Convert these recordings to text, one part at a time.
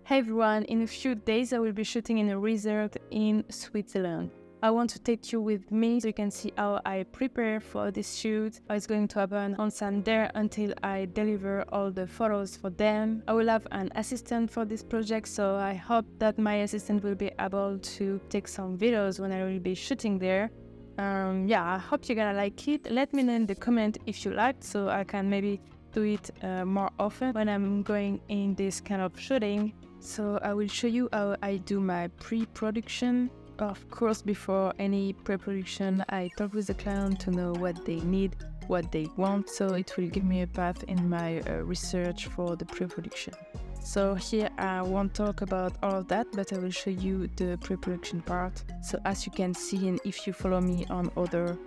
Hey everyone, in a few days I will be shooting in a resort in Switzerland. I want to take you with me so you can see how I prepare for this shoot, how it's going to happen once I'm there until I deliver all the photos for them. I will have an assistant for this project, so I hope that my assistant will be able to take some videos when I will be shooting there. I hope you're gonna like it. Let me know in the comment if you liked, so I can maybe do it more often when I'm going in this kind of shooting. So I will show you how I do my pre-production. Of course, before any pre-production, I talk with the client to know what they need, what they want, so it will give me a path in my research for the pre-production. So here I won't talk about all of that, but I will show you the pre-production part. So as you can see, and if you follow me on other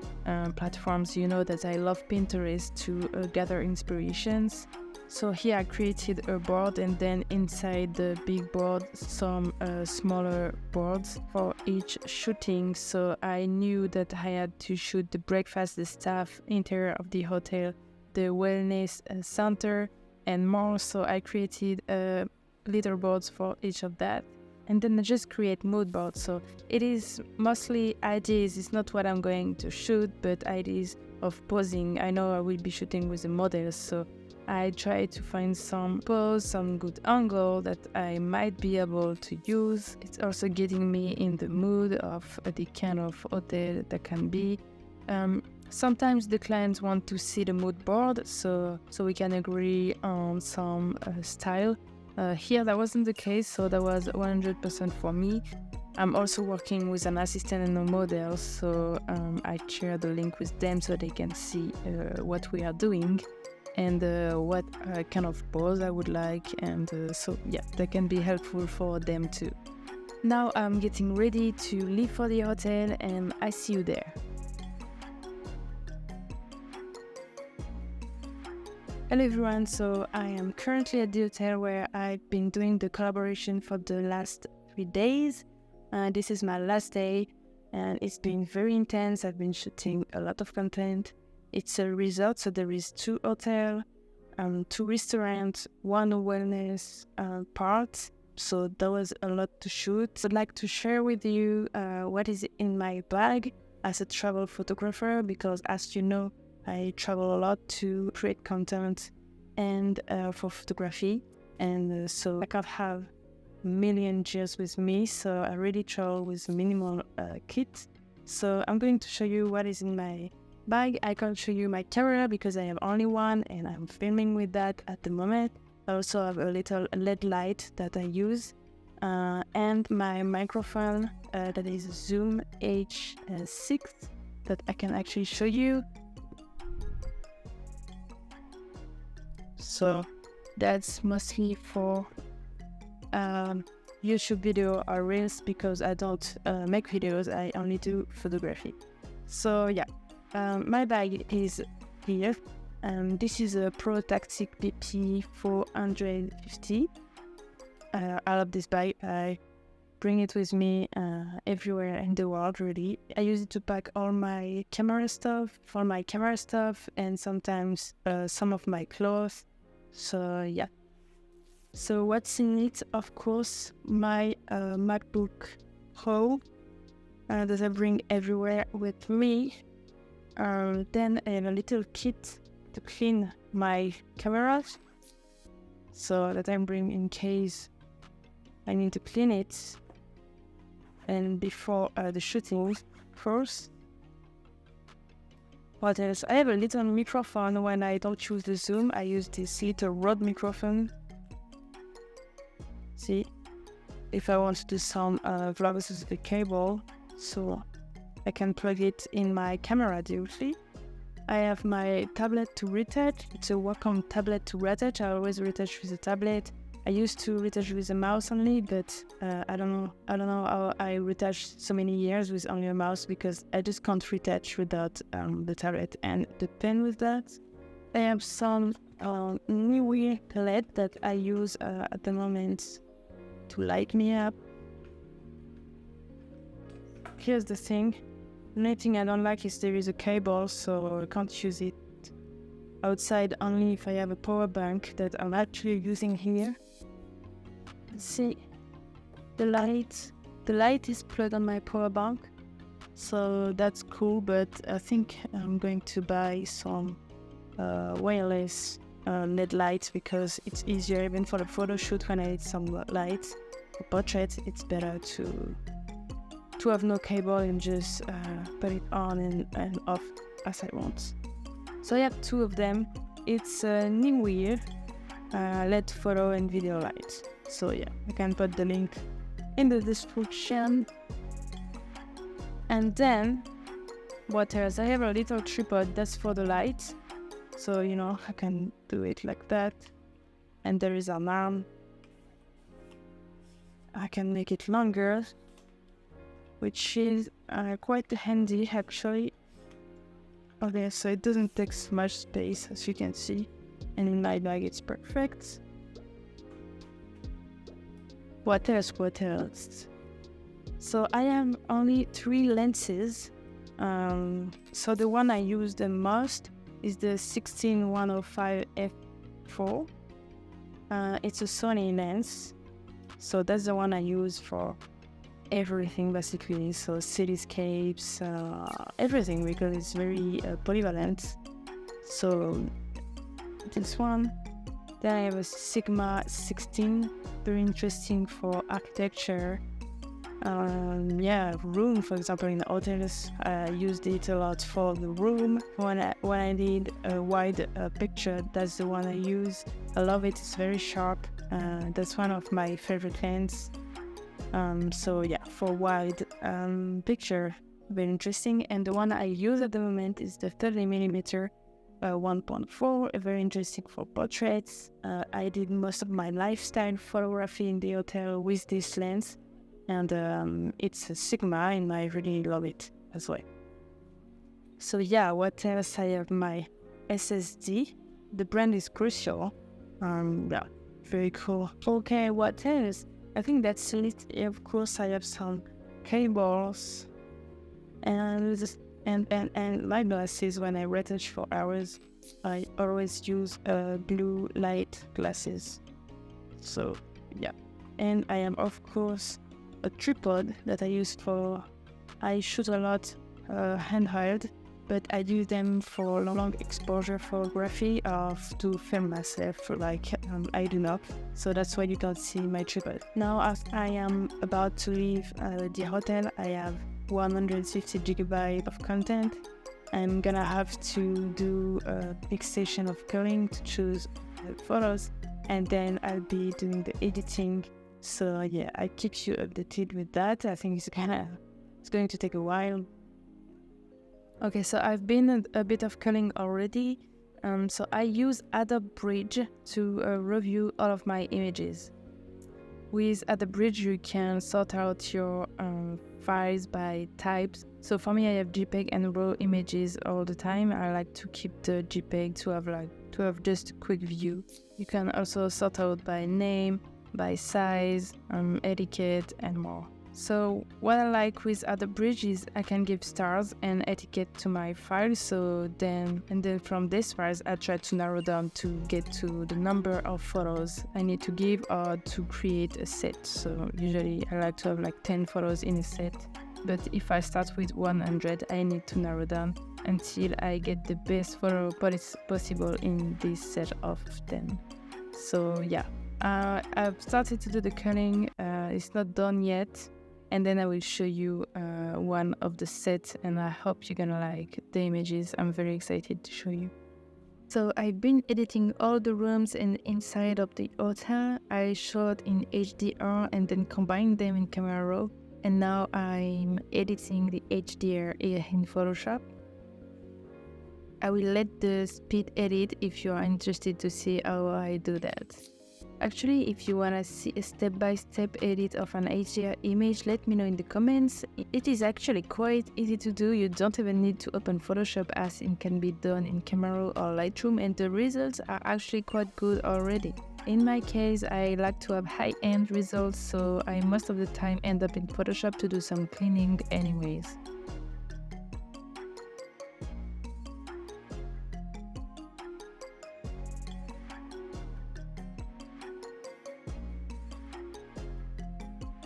platforms, you know that I love Pinterest to gather inspirations. So here I created a board, and then inside the big board some smaller boards for each shooting. So I knew that I had to shoot the breakfast, the staff, interior of the hotel, the wellness center and more. So I created little boards for each of that. And then I just create mood boards. So it is mostly ideas. It's not what I'm going to shoot, but ideas of posing. I know I will be shooting with the models, so I try to find some pose, some good angle that I might be able to use. It's also getting me in the mood of the kind of hotel that can be. Sometimes the clients want to see the mood board, so we can agree on some style. Here that wasn't the case, so that was 100% for me. I'm also working with an assistant and a model, so I share the link with them so they can see what we are doing and what kind of pose I would like, and that can be helpful for them too. Now I'm getting ready to leave for the hotel, and I see you there. Hello everyone, so I am currently at the hotel where I've been doing the collaboration for the last 3 days. This is my last day and it's been very intense. I've been shooting a lot of content. It's a resort, so there is 2 hotels, 2 restaurants, 1 wellness part. So there was a lot to shoot. I'd like to share with you what is in my bag as a travel photographer, because as you know, I travel a lot to create content and for photography. And so I can't have a million gears with me, so I really travel with minimal kit. So I'm going to show you what is in my bag. I can't show you my camera because I have only one and I'm filming with that at the moment. I also have a little LED light that I use and my microphone that is a Zoom H6 that I can actually show you. So that's mostly for YouTube video or Reels, because I don't make videos, I only do photography. So yeah. My bag is here. This is a Pro Tactic BP 450. I love this bag. I bring it with me everywhere in the world, really. I use it to pack all my camera stuff, and sometimes some of my clothes. So yeah. So what's in it? Of course, my MacBook Pro that I bring everywhere with me. Then I have a little kit to clean my cameras, so that I bring in case I need to clean it and before the shooting first. What else? I have a little microphone. When I don't use the Zoom, I use this little Rode microphone. See, if I want to do some vlogs with the cable, so I can plug it in my camera directly. I have my tablet to retouch. It's a Wacom tablet to retouch. I always retouch with a tablet. I used to retouch with a mouse only, but I don't know how I retouched so many years with only a mouse, because I just can't retouch without the tablet and the pen with that. I have some new LED that I use at the moment to light me up. Here's the thing. The only thing I don't like is there is a cable, so I can't use it outside, only if I have a power bank that I'm actually using here. see the light is plugged on my power bank, so that's cool, but I think I'm going to buy some wireless LED lights because it's easier even for the photo shoot. When I need some lights for portraits, it's better to have no cable and just put it on and off as I want. So I have two of them. It's a Nimweir LED photo and video light. So yeah, I can put the link in the description. And then what else? I have a little tripod that's for the light. So I can do it like that. And there is an arm. I can make it longer, which is quite handy actually. Okay, so it doesn't take much space, as you can see, and in my bag it's perfect. What else? So I have only 3 lenses. So the one I use the most is the 16105 f4. It's a Sony lens, so that's the one I use for everything basically, so cityscapes, everything, because it's very polyvalent. So this one. Then I have a Sigma 16, very interesting for architecture. Room, for example, in hotels, I used it a lot for the room. When I need a wide picture, that's the one I use. I love it, it's very sharp. That's one of my favorite lenses. So yeah, for wide picture, very interesting. And the one I use at the moment is the 30mm 1.4, very interesting for portraits. I did most of my lifestyle photography in the hotel with this lens, and it's a Sigma, and I really love it as well. So yeah, what else? I have my SSD. The brand is Crucial. Very cool. Okay, what else? I think that's it. Of course, I have some cables and my glasses. When I retouch for hours, I always use blue light glasses. So yeah, and I am of course a tripod that I use for. I shoot a lot handheld, but I use them for long exposure photography to film myself, I do not. So that's why you can't see my tripod. Now, as I am about to leave the hotel, I have 150 GB of content. I'm gonna have to do a big session of Culling to choose the photos, and then I'll be doing the editing. So yeah, I keep you updated with that. I think it's going to take a while. Okay, so I've been a bit of Culling already. So I use Adobe Bridge to review all of my images. With Adobe Bridge, you can sort out your files by types. So for me, I have JPEG and RAW images all the time. I like to keep the JPEG to have just a quick view. You can also sort out by name, by size, etiquette, and more. So what I like with Adobe Bridge is I can give stars and etiquette to my files. So then from these files, I try to narrow down to get to the number of photos I need to give or to create a set. So usually I like to have like 10 photos in a set. But if I start with 100, I need to narrow down until I get the best photo possible in this set of 10. So yeah, I've started to do the culling. It's not done yet. And then I will show you one of the sets, and I hope you're gonna like the images. I'm very excited to show you. So I've been editing all the rooms and inside of the hotel. I shot in HDR and then combined them in Camera Raw. And now I'm editing the HDR in Photoshop. I will let the speed edit if you are interested to see how I do that. Actually, if you want to see a step-by-step edit of an HDR image, let me know in the comments. It is actually quite easy to do. You don't even need to open Photoshop, as it can be done in Camera Raw or Lightroom, and the results are actually quite good already. In my case, I like to have high-end results, so I most of the time end up in Photoshop to do some cleaning anyways.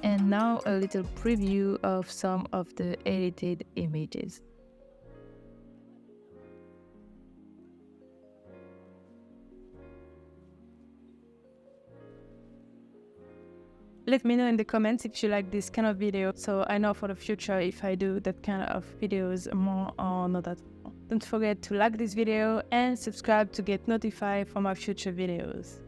And now a little preview of some of the edited images. Let me know in the comments if you like this kind of video, so I know for the future if I do that kind of videos more or not at all. Don't forget to like this video and subscribe to get notified for my future videos.